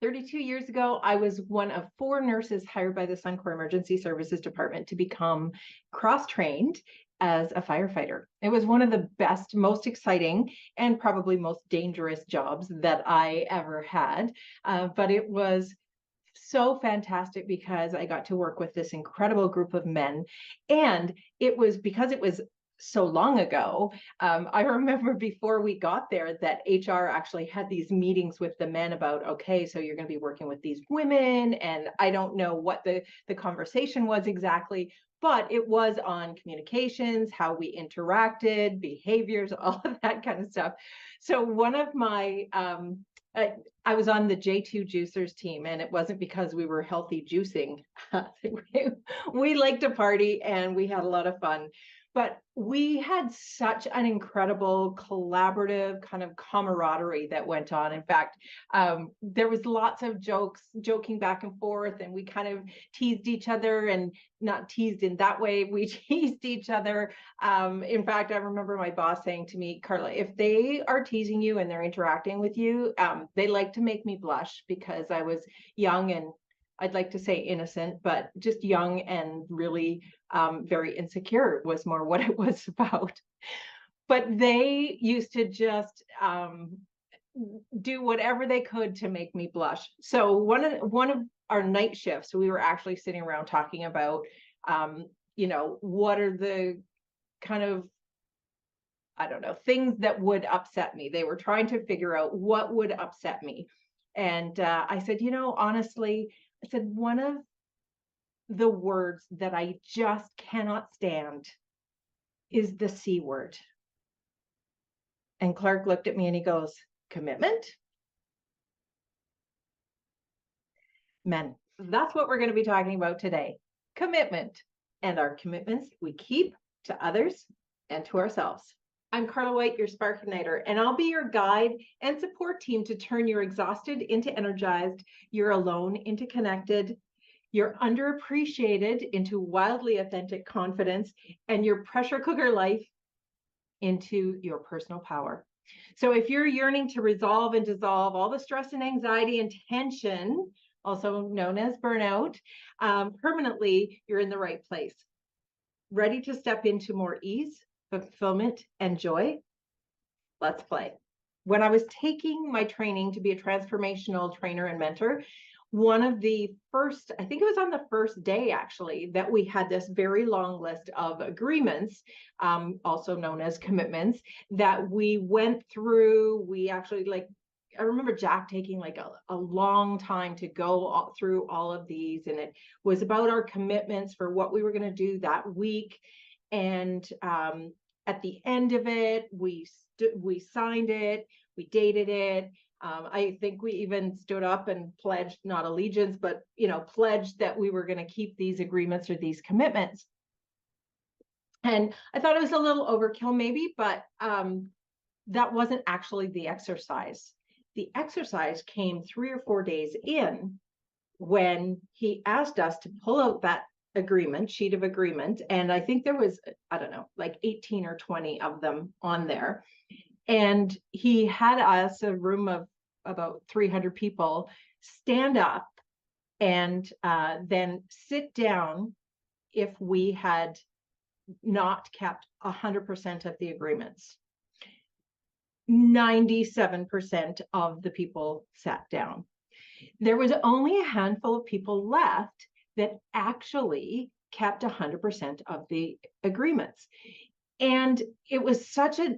32 years ago, I was one of 4 nurses hired by the Suncor Emergency Services Department to become cross-trained as a firefighter. It was one of the best, most exciting, and probably most dangerous jobs that I ever had. But it was so fantastic because I got to work with this incredible group of men. And it was because it was so long ago. I remember before we got there that HR actually had these meetings with the men about, okay, so you're going to be working with these women. And I don't know what the conversation was exactly, but it was on communications, how we interacted, behaviors, all of that kind of stuff. So one of my, I was on the J2 Juicers team, and it wasn't because we were healthy juicing. We liked to party and we had a lot of fun. But we had such an incredible collaborative kind of camaraderie that went on. In fact, there was lots of joking back and forth, and we kind of teased each other, and not teased in that way. We teased each other. In fact, I remember my boss saying to me, Carla, if they are teasing you and they're interacting with you, they like to make me blush because I was young and I'd like to say innocent, but just young and really very insecure was more what it was about. But they used to just do whatever they could to make me blush. So one of our night shifts, we were actually sitting around talking about, what are the kind of, I don't know, things that would upset me. They were trying to figure out what would upset me. And I said, honestly, I said, one of the words that I just cannot stand is the C word. And Clark looked at me and he goes, commitment? Men, that's what we're going to be talking about today. Commitment, and our commitments we keep to others and to ourselves. I'm Carla White, your Spark Igniter, and I'll be your guide and support team to turn your exhausted into energized, your alone into connected, your underappreciated into wildly authentic confidence, and your pressure cooker life into your personal power. So if you're yearning to resolve and dissolve all the stress and anxiety and tension, also known as burnout, permanently, you're in the right place. Ready to step into more ease, fulfillment, and joy? Let's play. When I was taking my training to be a transformational trainer and mentor, one of the first, I think it was on the first day actually, that we had this very long list of agreements, also known as commitments, that we went through. We actually, I remember Jack taking a long time to go through all of these, and it was about our commitments for what we were going to do that week. And at the end of it, we signed it, we dated it. I think we even stood up and pledged, not allegiance, but pledged that we were going to keep these agreements or these commitments. And I thought it was a little overkill maybe, but that wasn't actually the exercise. The exercise came 3 or 4 days in when he asked us to pull out that sheet of agreement. And I think there was, I don't know, 18 or 20 of them on there. And he had us, a room of about 300 people, stand up and then sit down if we had not kept 100% of the agreements. 97% of the people sat down. There was only a handful of people left that actually kept 100% of the agreements. And it was such a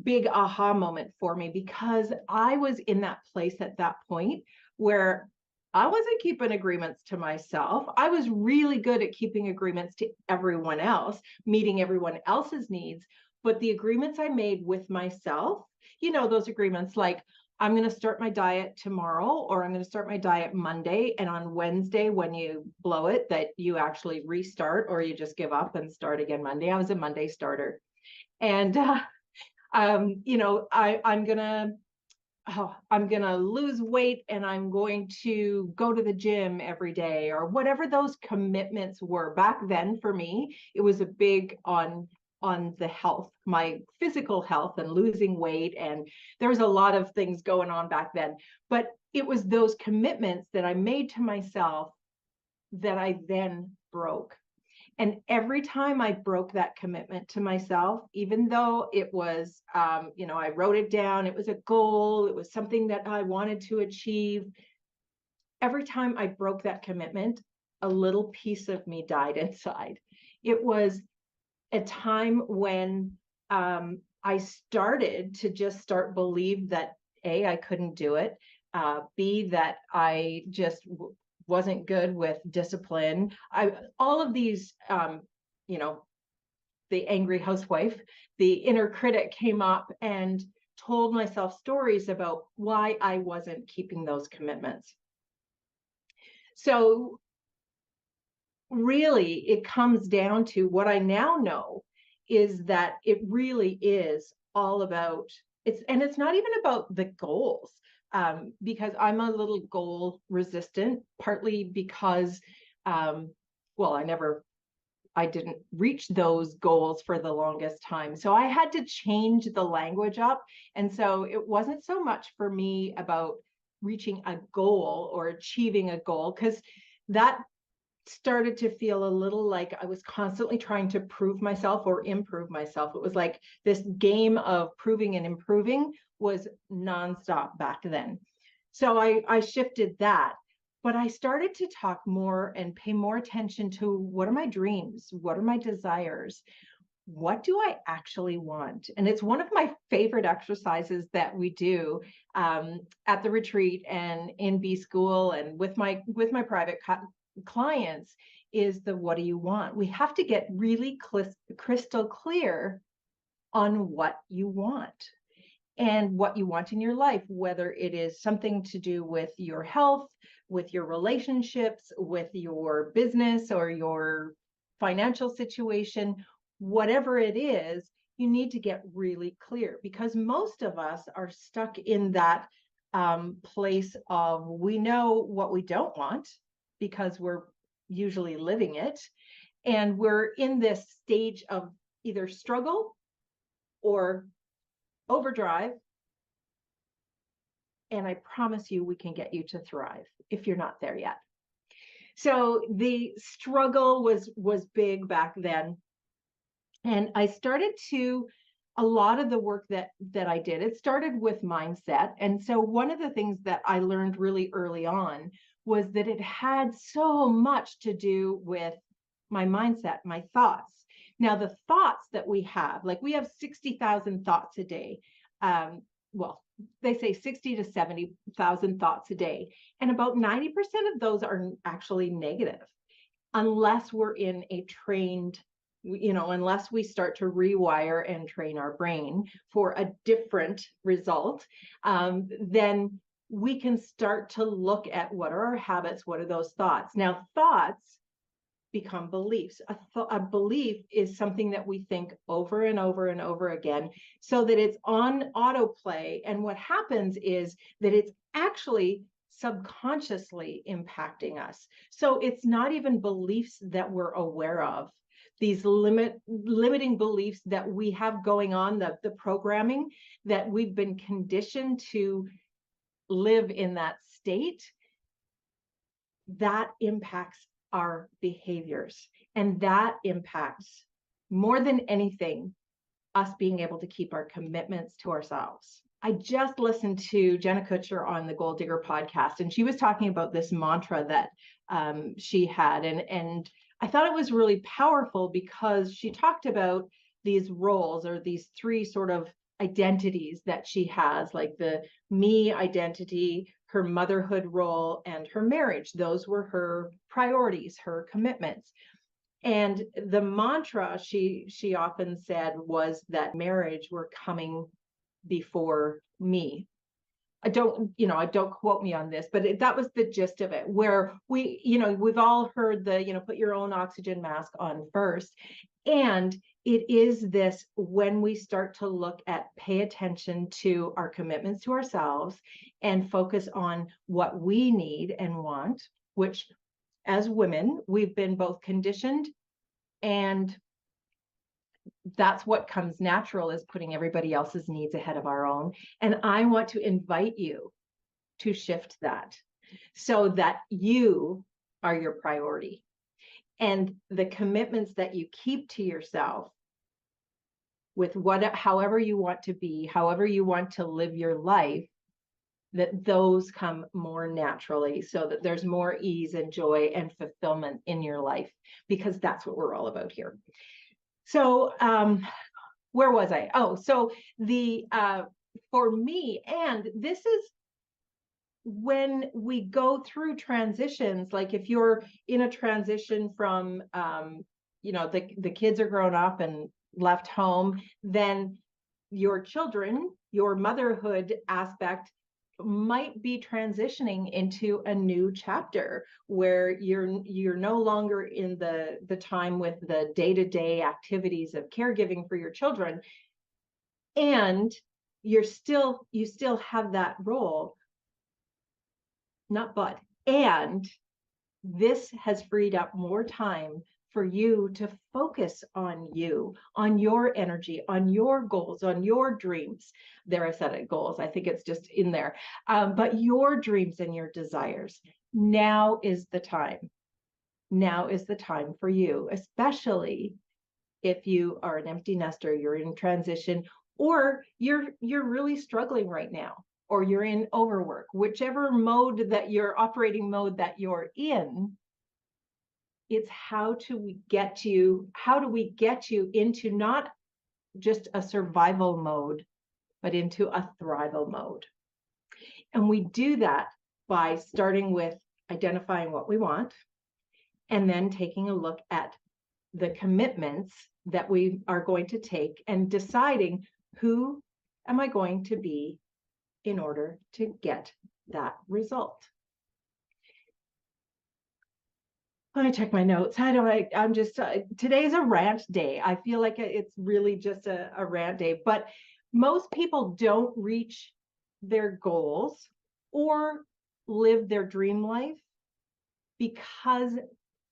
big aha moment for me because I was in that place at that point where I wasn't keeping agreements to myself. I was really good at keeping agreements to everyone else, meeting everyone else's needs. But the agreements I made with myself, those agreements like, I'm going to start my diet tomorrow, or I'm going to start my diet Monday. And on Wednesday, when you blow it, that you actually restart, or you just give up and start again Monday. I was a Monday starter. And, I'm gonna lose weight and I'm going to go to the gym every day, or whatever those commitments were. Back then for me, it was a big on on the health, my physical health and losing weight. And there was a lot of things going on back then. But it was those commitments that I made to myself that I then broke. And every time I broke that commitment to myself, even though it was, I wrote it down, it was a goal, it was something that I wanted to achieve. Every time I broke that commitment, a little piece of me died inside. It was a time when I started to just believe that A, I couldn't do it, B, that I just wasn't good with discipline. All of these, the angry housewife, the inner critic came up and told myself stories about why I wasn't keeping those commitments. So really, it comes down to what I now know is that it really is all about and it's not even about the goals, because I'm a little goal resistant, partly because, I didn't reach those goals for the longest time. So I had to change the language up. And so it wasn't so much for me about reaching a goal or achieving a goal, because that started to feel a little like I was constantly trying to prove myself or improve myself. It was like this game of proving and improving was nonstop back then. So I shifted that, but I started to talk more and pay more attention to what are my dreams? What are my desires? What do I actually want? And it's one of my favorite exercises that we do at the retreat and in B School and with my private clients is the what do you want? We have to get really crystal clear on what you want and what you want in your life, whether it is something to do with your health, with your relationships, with your business or your financial situation, whatever it is, you need to get really clear, because most of us are stuck in that place of we know what we don't want because we're usually living it. And we're in this stage of either struggle or overdrive. And I promise you, we can get you to thrive if you're not there yet. So the struggle was big back then. And I started to, a lot of the work that I did, it started with mindset. And so one of the things that I learned really early on was that it had so much to do with my mindset, my thoughts. Now, the thoughts that we have, like we have 60,000 thoughts a day. They say 60 to 70,000 thoughts a day. And about 90% of those are actually negative, unless we're in a trained, unless we start to rewire and train our brain for a different result, then we can start to look at what are our habits, what are those thoughts. Now, thoughts become beliefs. A belief is something that we think over and over and over again, so that it's on autoplay. And what happens is that it's actually subconsciously impacting us. So it's not even beliefs that we're aware of. These limiting beliefs that we have going on, the programming that we've been conditioned to live in that state, that impacts our behaviors. And that impacts, more than anything, us being able to keep our commitments to ourselves. I just listened to Jenna Kutcher on the Goal Digger podcast, and she was talking about this mantra that she had. And I thought it was really powerful because she talked about these roles, or these three sort of identities that she has, like the me identity, her motherhood role, and her marriage. Those were her priorities, her commitments. And the mantra she often said was that marriage were coming before me. I don't quote me on this, but that was the gist of it, where we've all heard the, put your own oxygen mask on first. And it is this, when we start to look at, pay attention to our commitments to ourselves and focus on what we need and want, which as women, we've been both conditioned and that's what comes natural, is putting everybody else's needs ahead of our own. And I want to invite you to shift that so that you are your priority. And the commitments that you keep to yourself with however you want to be, however you want to live your life, that those come more naturally, so that there's more ease and joy and fulfillment in your life, because that's what we're all about here. So where was I? Oh, so the for me, and this is when we go through transitions, like if you're in a transition from the kids are grown up and left home, then your children, your motherhood aspect might be transitioning into a new chapter where you're no longer in the time with the day-to-day activities of caregiving for your children, and you still have that role, and this has freed up more time for you to focus on you, on your energy, on your goals, on your dreams. There, I said it, goals. I think it's just in there. But your dreams and your desires. Now is the time. Now is the time for you, especially if you are an empty nester, you're in transition, or you're really struggling right now, or you're in overwork, whichever mode that you're operating mode that you're in. It's how do we get you into not just a survival mode, but into a thrival mode. And we do that by starting with identifying what we want, and then taking a look at the commitments that we are going to take, and deciding, who am I going to be in order to get that result? Let me check my notes. I'm just, today's a rant day. I feel like it's really just a rant day, but most people don't reach their goals or live their dream life because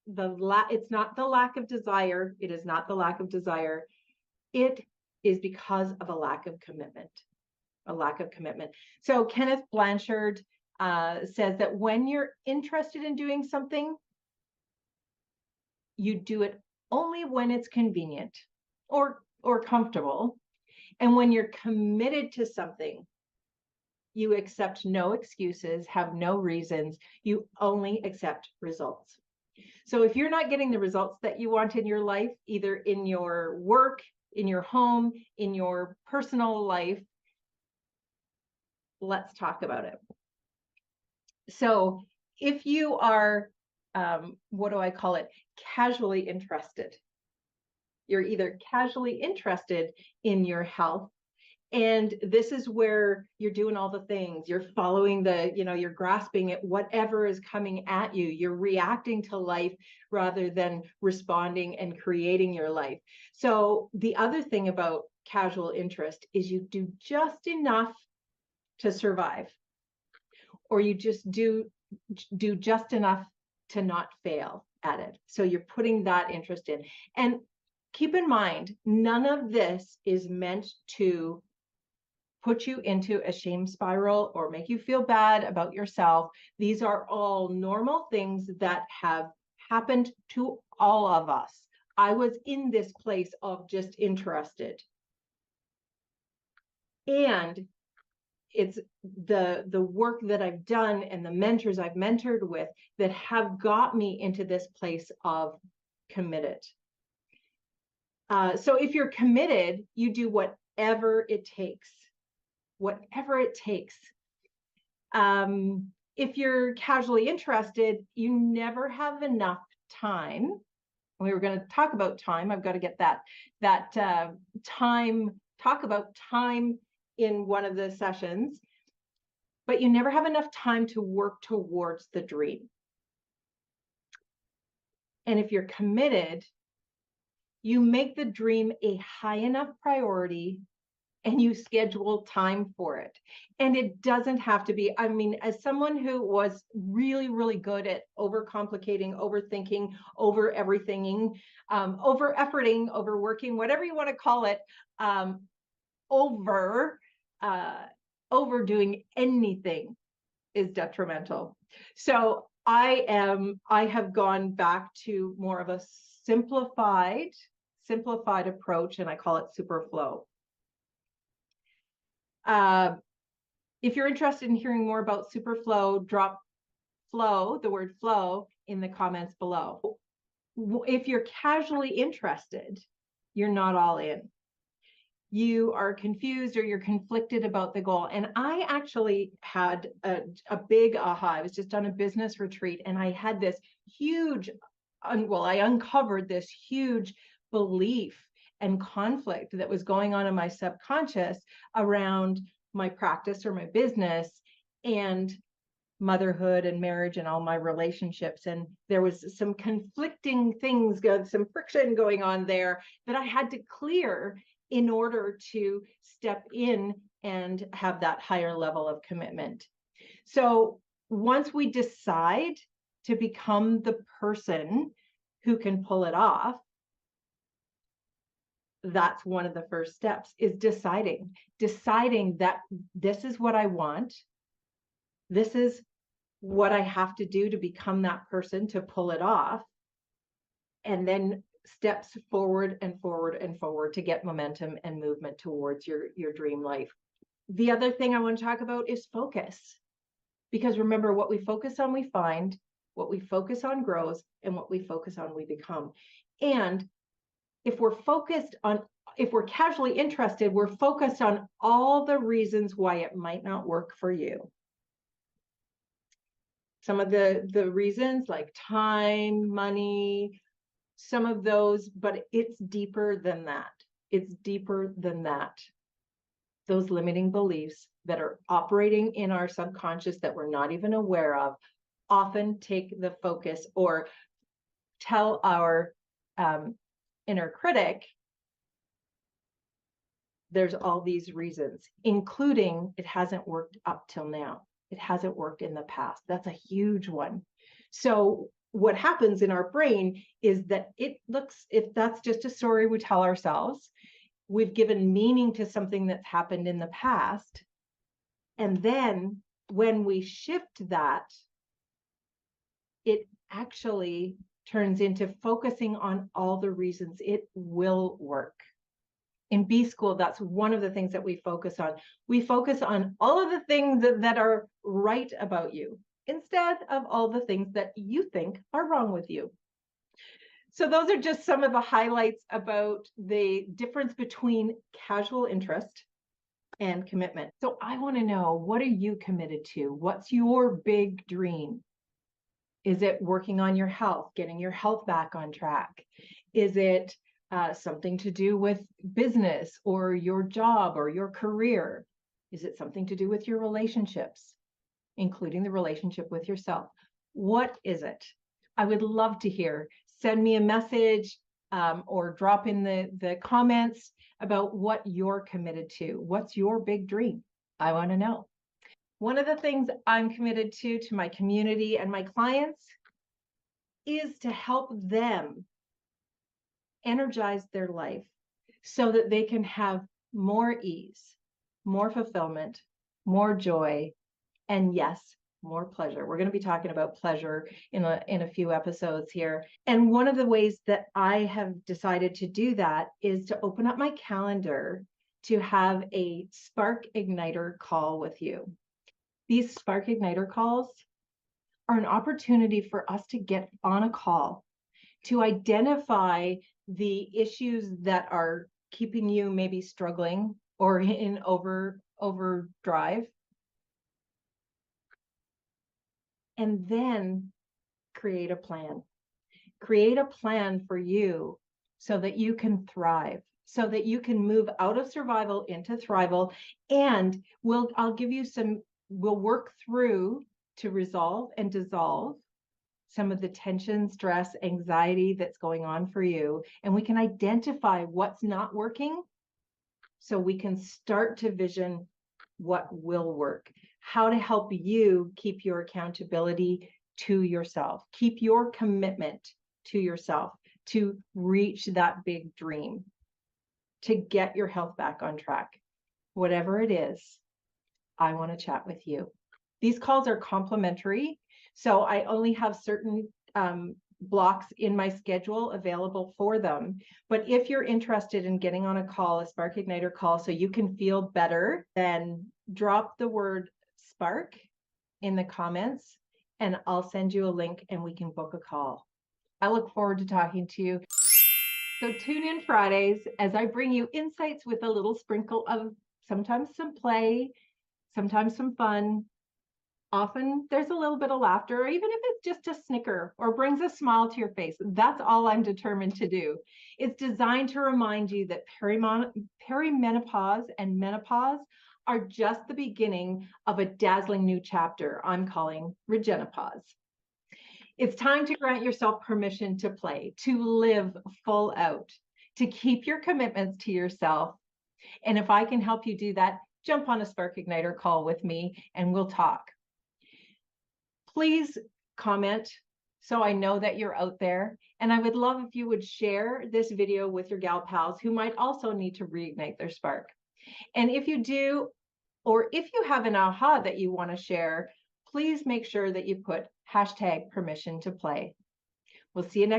it's not the lack of desire. It is not the lack of desire. It is because of a lack of commitment. So Kenneth Blanchard says that when you're interested in doing something, you do it only when it's convenient or comfortable. And when you're committed to something, you accept no excuses, have no reasons. You only accept results. So if you're not getting the results that you want in your life, either in your work, in your home, in your personal life, let's talk about it. So if you are, what do I call it? Casually interested. You're either casually interested in your health, and this is where you're doing all the things. You're following you're grasping at whatever is coming at you. You're reacting to life rather than responding and creating your life. So the other thing about casual interest is you do just enough to survive, or you just do just enough to not fail at it. So you're putting that interest in. And keep in mind, none of this is meant to put you into a shame spiral or make you feel bad about yourself. These are all normal things that have happened to all of us. I was in this place of just interested. And it's the work that I've done and the mentors I've mentored with that have got me into this place of committed. So if you're committed, you do whatever it takes. Whatever it takes. If you're casually interested, you never have enough time. We were going to talk about time. I've got to get that time, talk about time in one of the sessions, but you never have enough time to work towards the dream. And if you're committed, you make the dream a high enough priority, and you schedule time for it. And it doesn't have to be, I mean, as someone who was really, really good at overcomplicating, overthinking, over everythinging, over efforting, overworking, whatever you want to call it, over overdoing anything is detrimental. So I have gone back to more of a simplified approach, and I call it Superflow. If you're interested in hearing more about Superflow, drop flow, the word flow, in the comments below. If you're casually interested, you're not all in. You are confused or you're conflicted about the goal. And I actually had a big aha. I was just on a business retreat and I had this huge, I uncovered this huge belief and conflict that was going on in my subconscious around my practice or my business and motherhood and marriage and all my relationships. And there was some conflicting things, some friction going on there that I had to clear in order to step in and have that higher level of commitment. So once we decide to become the person who can pull it off, that's one of the first steps, is deciding that this is what I want. This is what I have to do to become that person to pull it off. And then steps forward and forward and forward to get momentum and movement towards your dream life. The other thing I want to talk about is focus. Because remember, what we focus on, we find, what we focus on grows, and what we focus on, we become. And if we're casually interested, we're focused on all the reasons why it might not work for you. Some of the reasons, like time, money, some of those, but it's deeper than that. It's deeper than that. Those limiting beliefs that are operating in our subconscious that we're not even aware of often take the focus, or tell our inner critic there's all these reasons, including it hasn't worked up till now. It hasn't worked in the past. That's a huge one. So what happens in our brain is that it looks, if that's just a story we tell ourselves, we've given meaning to something that's happened in the past. And then when we shift that, it actually turns into focusing on all the reasons it will work. In B School, that's one of the things that we focus on. We focus on all of the things that are right about you, instead of all the things that you think are wrong with you. So those are just some of the highlights about the difference between casual interest and commitment. So I want to know, what are you committed to? What's your big dream? Is it working on your health, getting your health back on track? Is it something to do with business or your job or your career? Is it something to do with your relationships, including the relationship with yourself? What is it? I would love to hear. Send me a message or drop in the comments about what you're committed to. What's your big dream? I want to know. One of the things I'm committed to my community and my clients is to help them energize their life so that they can have more ease, more fulfillment, more joy, and yes, more pleasure. We're going to be talking about pleasure in a few episodes here. And one of the ways that I have decided to do that is to open up my calendar to have a Spark Igniter call with you. These Spark Igniter calls are an opportunity for us to get on a call to identify the issues that are keeping you maybe struggling or in overdrive, and then create a plan. Create a plan for you so that you can thrive, so that you can move out of survival into thrival. And I'll give you we'll work through to resolve and dissolve some of the tension, stress, anxiety that's going on for you. And we can identify what's not working so we can start to vision what will work, how to help you keep your accountability to yourself, keep your commitment to yourself, to reach that big dream, to get your health back on track. Whatever it is, I want to chat with you. These calls are complimentary, so I only have certain blocks in my schedule available for them. But if you're interested in getting on a call, a Spark Igniter call, so you can feel better, then drop the word Spark in the comments and I'll send you a link and we can book a call. I look forward to talking to you. So tune in Fridays as I bring you insights with a little sprinkle of sometimes some play, sometimes some fun. Often there's a little bit of laughter, or even if it's just a snicker or brings a smile to your face. That's all I'm determined to do. It's designed to remind you that perimenopause and menopause are just the beginning of a dazzling new chapter I'm calling Regenopause. It's time to grant yourself permission to play, to live full out, to keep your commitments to yourself. And if I can help you do that, jump on a Spark Igniter call with me and we'll talk. Please comment so I know that you're out there. And I would love if you would share this video with your gal pals who might also need to reignite their spark. And if you do, or if you have an aha that you want to share, please make sure that you put #permission to play. We'll see you next